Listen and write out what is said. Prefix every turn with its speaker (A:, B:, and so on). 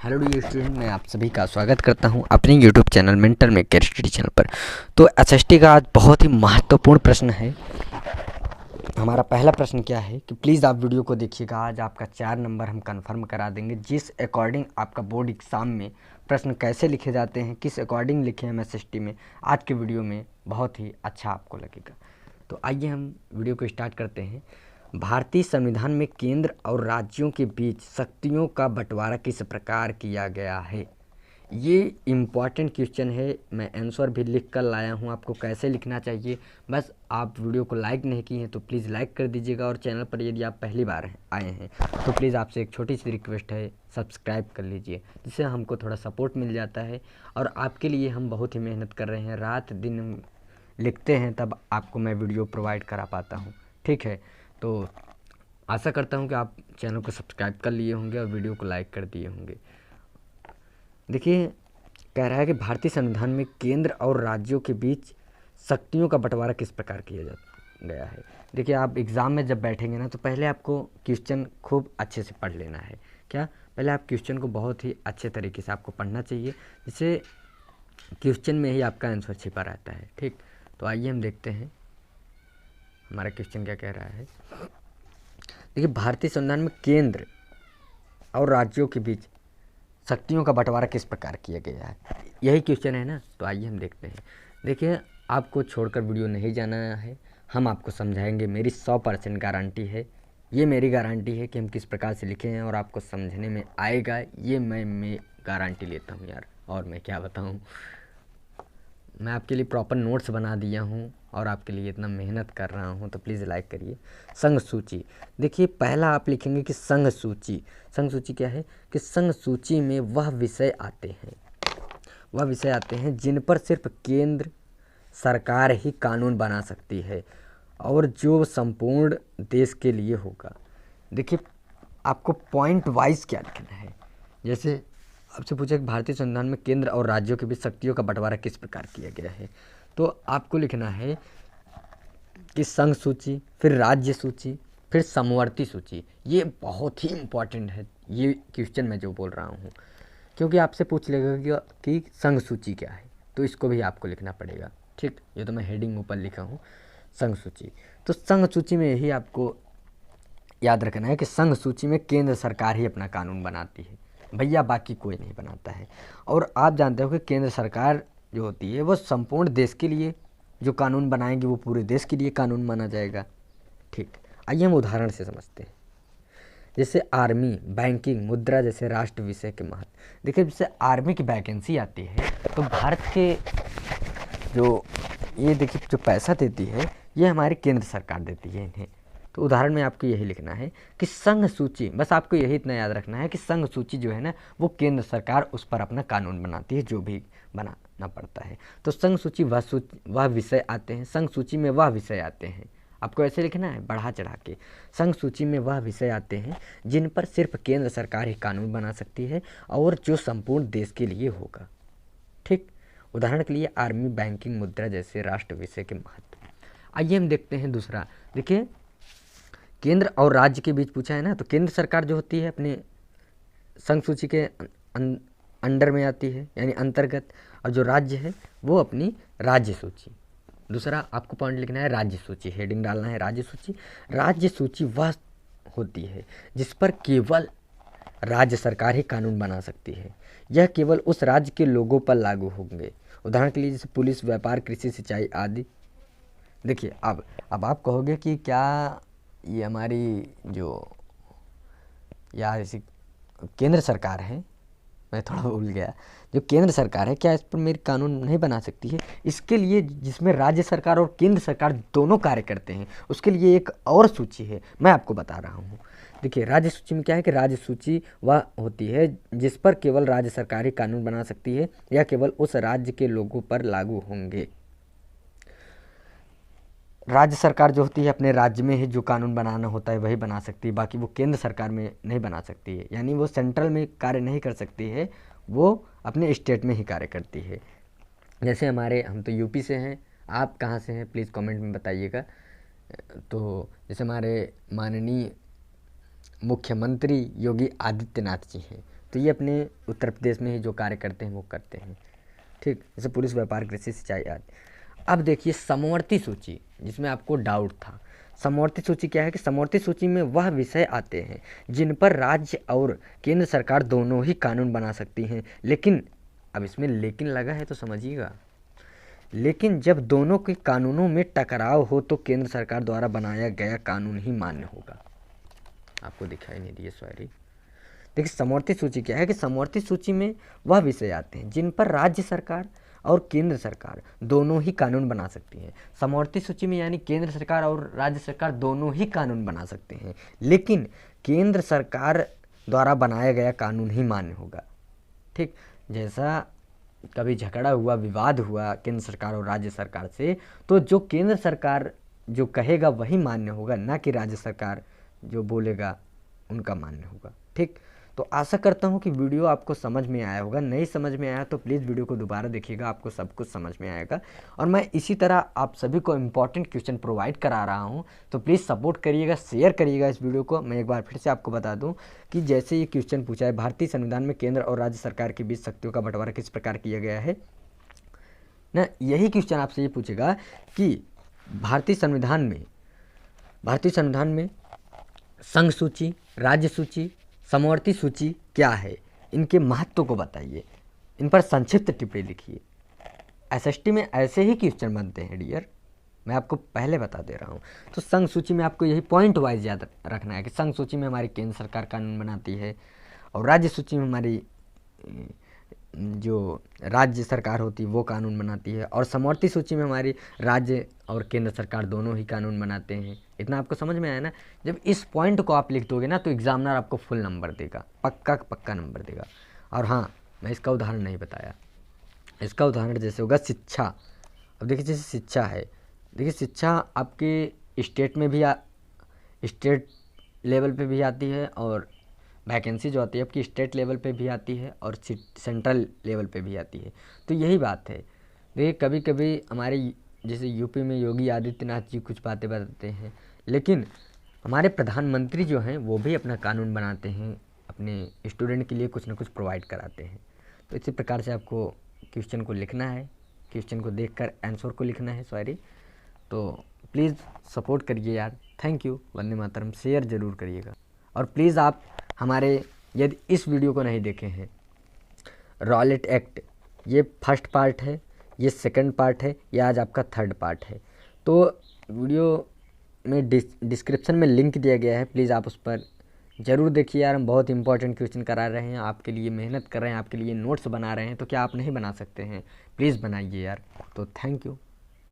A: Hello dear student, मैं आप सभी का स्वागत करता हूं अपने यूट्यूब चैनल मेंटर में केयर स्टडी चैनल पर। तो एसएसटी का आज बहुत ही महत्वपूर्ण प्रश्न है। हमारा पहला प्रश्न क्या है कि प्लीज़ आप वीडियो को देखिएगा। आज आपका 4 नंबर हम कंफर्म करा देंगे, जिस अकॉर्डिंग आपका बोर्ड एग्ज़ाम में प्रश्न कैसे लिखे जाते हैं, किस अकॉर्डिंग लिखे हैं एसएसटी में, आज के वीडियो में बहुत ही अच्छा आपको लगेगा। तो आइए हम वीडियो को स्टार्ट करते हैं। भारतीय संविधान में केंद्र और राज्यों के बीच शक्तियों का बंटवारा किस प्रकार किया गया है? ये इम्पॉर्टेंट क्वेश्चन है। मैं आंसर भी लिख कर लाया हूँ, आपको कैसे लिखना चाहिए। बस आप वीडियो को लाइक नहीं किए हैं तो प्लीज़ लाइक कर दीजिएगा, और चैनल पर यदि आप पहली बार आए हैं तो प्लीज़ आपसे एक छोटी सी रिक्वेस्ट है, सब्सक्राइब कर लीजिए, जिससे हमको थोड़ा सपोर्ट मिल जाता है। और आपके लिए हम बहुत ही मेहनत कर रहे हैं, रात दिन लिखते हैं, तब आपको मैं वीडियो प्रोवाइड करा पाता हूँ। ठीक है, तो आशा करता हूँ कि आप चैनल को सब्सक्राइब कर लिए होंगे और वीडियो को लाइक कर दिए होंगे। देखिए, कह रहा है कि भारतीय संविधान में केंद्र और राज्यों के बीच शक्तियों का बंटवारा किस प्रकार किया गया है। देखिए, आप एग्ज़ाम में जब बैठेंगे ना, तो पहले आपको क्वेश्चन खूब अच्छे से पढ़ लेना है। क्या, पहले आप क्वेश्चन को बहुत ही अच्छे तरीके से आपको पढ़ना चाहिए, जिससे क्वेश्चन में ही आपका आंसर छिपा रहता है। ठीक, तो आइए हम देखते हैं हमारा क्वेश्चन क्या कह रहा है। देखिए, भारतीय संविधान में केंद्र और राज्यों के बीच शक्तियों का बंटवारा किस प्रकार किया गया है, यही क्वेश्चन है ना। तो आइए हम देखते हैं। देखिए, आपको छोड़कर वीडियो नहीं जाना है, हम आपको समझाएंगे। मेरी 100% गारंटी है, ये मेरी गारंटी है कि हम किस प्रकार से लिखे हैं और आपको समझने में आएगा। ये मैं गारंटी लेता हूँ यार, और मैं क्या बताऊँ। मैं आपके लिए प्रॉपर नोट्स बना दिया हूँ और आपके लिए इतना मेहनत कर रहा हूँ, तो प्लीज़ लाइक करिए। संघ सूची, देखिए पहला आप लिखेंगे कि संघ सूची। संघ सूची क्या है कि संघ सूची में वह विषय आते हैं जिन पर सिर्फ केंद्र सरकार ही कानून बना सकती है और जो संपूर्ण देश के लिए होगा। देखिए, आपको पॉइंट वाइज क्या लिखना है। जैसे आपसे पूछा कि भारतीय संविधान में केंद्र और राज्यों के बीच शक्तियों का बंटवारा किस प्रकार किया गया है, तो आपको लिखना है कि संघ सूची, फिर राज्य सूची, फिर समवर्ती सूची। ये बहुत ही इम्पॉर्टेंट है, ये क्वेश्चन मैं जो बोल रहा हूँ, क्योंकि आपसे पूछ लेगा कि संघ सूची क्या है, तो इसको भी आपको लिखना पड़ेगा। ठीक, ये तो मैं हेडिंग ऊपर लिखा हूँ, संघ सूची। तो संघ सूची में यही आपको याद रखना है कि संघ सूची में केंद्र सरकार ही अपना कानून बनाती है भैया, बाकी कोई नहीं बनाता है। और आप जानते हो कि केंद्र सरकार जो होती है वो संपूर्ण देश के लिए जो कानून बनाएंगे वो पूरे देश के लिए कानून माना जाएगा। ठीक, आइए हम उदाहरण से समझते हैं। जैसे आर्मी, बैंकिंग, मुद्रा जैसे राष्ट्र विषय के महत्व। देखिए, जैसे आर्मी की वैकेंसी आती है तो भारत के जो ये देखिए जो पैसा देती है ये हमारी केंद्र सरकार देती है इन्हें। तो उदाहरण में आपको यही लिखना है कि संघ सूची, बस आपको यही इतना याद रखना है कि संघ सूची जो है ना, वो केंद्र सरकार उस पर अपना कानून बनाती है, जो भी बनाना पड़ता है। तो संघ सूची वह विषय आते हैं, संघ सूची में वह विषय आते हैं। आपको ऐसे लिखना है बढ़ा चढ़ा के। संघ सूची में वह विषय आते हैं जिन पर सिर्फ केंद्र सरकार ही कानून बना सकती है और जो संपूर्ण देश के लिए होगा। ठीक, उदाहरण के लिए आर्मी, बैंकिंग, मुद्रा जैसे राष्ट्र विषय के महत्व। आइए हम देखते हैं दूसरा। देखिए, केंद्र और राज्य के बीच पूछा है ना, तो केंद्र सरकार जो होती है अपने संघ सूची के अंडर में आती है, यानी अंतर्गत, और जो राज्य है वो अपनी राज्य सूची। दूसरा आपको पॉइंट लिखना है राज्य सूची, हेडिंग डालना है राज्य सूची। राज्य सूची वह होती है जिस पर केवल राज्य सरकार ही कानून बना सकती है, यह केवल उस राज्य के लोगों पर लागू होंगे। उदाहरण के लिए जैसे पुलिस, व्यापार, कृषि, सिंचाई आदि। देखिए, अब आप कहोगे कि क्या ये हमारी जो यार इसी केंद्र सरकार है, मैं थोड़ा भूल गया, जो केंद्र सरकार है क्या इस पर मेरी कानून नहीं बना सकती है? इसके लिए जिसमें राज्य सरकार और केंद्र सरकार दोनों कार्य करते हैं, उसके लिए एक और सूची है, मैं आपको बता रहा हूँ। देखिए, राज्य सूची में क्या है कि राज्य सूची वह होती है जिस पर केवल राज्य सरकार ही कानून बना सकती है या केवल उस राज्य के लोगों पर लागू होंगे। राज्य सरकार जो होती है अपने राज्य में ही जो कानून बनाना होता है वही बना सकती है, बाकी वो केंद्र सरकार में नहीं बना सकती है, यानी वो सेंट्रल में कार्य नहीं कर सकती है, वो अपने स्टेट में ही कार्य करती है। जैसे हम तो यूपी से हैं, आप कहाँ से हैं प्लीज़ कमेंट में बताइएगा। तो जैसे हमारे माननीय मुख्यमंत्री योगी आदित्यनाथ जी हैं, तो ये अपने उत्तर प्रदेश में ही जो कार्य करते हैं वो करते हैं, ठीक। जैसे पुलिस, व्यापार, कृषि, सिंचाई आदि। अब देखिए समवर्ती सूची, जिसमें आपको डाउट था। समवर्ती सूची क्या है कि समवर्ती सूची में वह विषय आते हैं जिन पर राज्य और केंद्र सरकार दोनों ही कानून बना सकती हैं, लेकिन अब इसमें लेकिन लगा है तो समझिएगा, लेकिन जब दोनों के कानूनों में टकराव हो तो केंद्र सरकार द्वारा बनाया गया कानून ही मान्य होगा। आपको दिखाई नहीं दिए, सॉरी। देखिए समवर्ती सूची क्या है कि समवर्ती सूची में वह विषय आते हैं जिन पर राज्य सरकार और केंद्र सरकार दोनों ही कानून बना सकती हैं। समवर्ती सूची में यानी केंद्र सरकार और राज्य सरकार दोनों ही कानून बना सकते हैं, लेकिन केंद्र सरकार द्वारा बनाया गया कानून ही मान्य होगा, ठीक। जैसा कभी झगड़ा हुआ, विवाद हुआ केंद्र सरकार और राज्य सरकार से, तो जो केंद्र सरकार जो कहेगा वही मान्य होगा, ना कि राज्य सरकार जो बोलेगा उनका मान्य होगा, ठीक। तो आशा करता हूँ कि वीडियो आपको समझ में आया होगा। नहीं समझ में आया तो प्लीज़ वीडियो को दोबारा देखिएगा, आपको सब कुछ समझ में आएगा। और मैं इसी तरह आप सभी को इम्पॉर्टेंट क्वेश्चन प्रोवाइड करा रहा हूँ, तो प्लीज़ सपोर्ट करिएगा, शेयर करिएगा इस वीडियो को। मैं एक बार फिर से आपको बता दूँ कि जैसे ये क्वेश्चन पूछा है, भारतीय संविधान में केंद्र और राज्य सरकार के बीच शक्तियों का बंटवारा किस प्रकार किया गया है ना, यही क्वेश्चन आपसे ये पूछेगा कि भारतीय संविधान में संघ सूची, राज्य सूची, समवर्ती सूची क्या है, इनके महत्व को बताइए, इन पर संक्षिप्त टिप्पणी लिखिए। एसएसटी में ऐसे ही क्वेश्चन बनते हैं डियर, मैं आपको पहले बता दे रहा हूँ। तो संघ सूची में आपको यही पॉइंट वाइज याद रखना है कि संघ सूची में हमारी केंद्र सरकार कानून बनाती है, और राज्य सूची में हमारी जो राज्य सरकार होती है वो कानून बनाती है, और समवर्ती सूची में हमारी राज्य और केंद्र सरकार दोनों ही कानून बनाते हैं। इतना आपको समझ में आया ना। जब इस पॉइंट को आप लिख दोगे ना तो एग्जामिनर आपको फुल नंबर देगा, पक्का नंबर देगा। और हाँ, मैं इसका उदाहरण नहीं बताया, इसका उदाहरण जैसे होगा शिक्षा। अब देखिए जैसे शिक्षा है, देखिए शिक्षा आपके स्टेट में भी स्टेट लेवल पे भी आती है, और वैकेंसी जो आती है आपकी स्टेट लेवल पे भी आती है और सेंट्रल लेवल पे भी आती है। तो यही बात है। देखिए कभी कभी हमारे जैसे यूपी में योगी आदित्यनाथ जी कुछ बातें बताते हैं, लेकिन हमारे प्रधानमंत्री जो हैं वो भी अपना कानून बनाते हैं, अपने स्टूडेंट के लिए कुछ ना कुछ प्रोवाइड कराते हैं। तो इसी प्रकार से आपको क्वेश्चन को लिखना है, क्वेश्चन को देखकर आंसर को लिखना है, सॉरी। तो प्लीज़ सपोर्ट करिए यार, thank you. Vande Mataram, share ज़रूर करिएगा। और प्लीज़ आप हमारे यदि इस वीडियो को नहीं देखे हैं, रॉलेट एक्ट ये फर्स्ट पार्ट है, ये सेकंड पार्ट है, ये आज आपका थर्ड पार्ट है। तो वीडियो में डिस्क्रिप्शन में लिंक दिया गया है, प्लीज़ आप उस पर ज़रूर देखिए यार। हम बहुत इंपॉर्टेंट क्वेश्चन करा रहे हैं, आपके लिए मेहनत कर रहे हैं, आपके लिए नोट्स बना रहे हैं, तो क्या आप नहीं बना सकते हैं? प्लीज़ बनाइए यार। तो थैंक यू।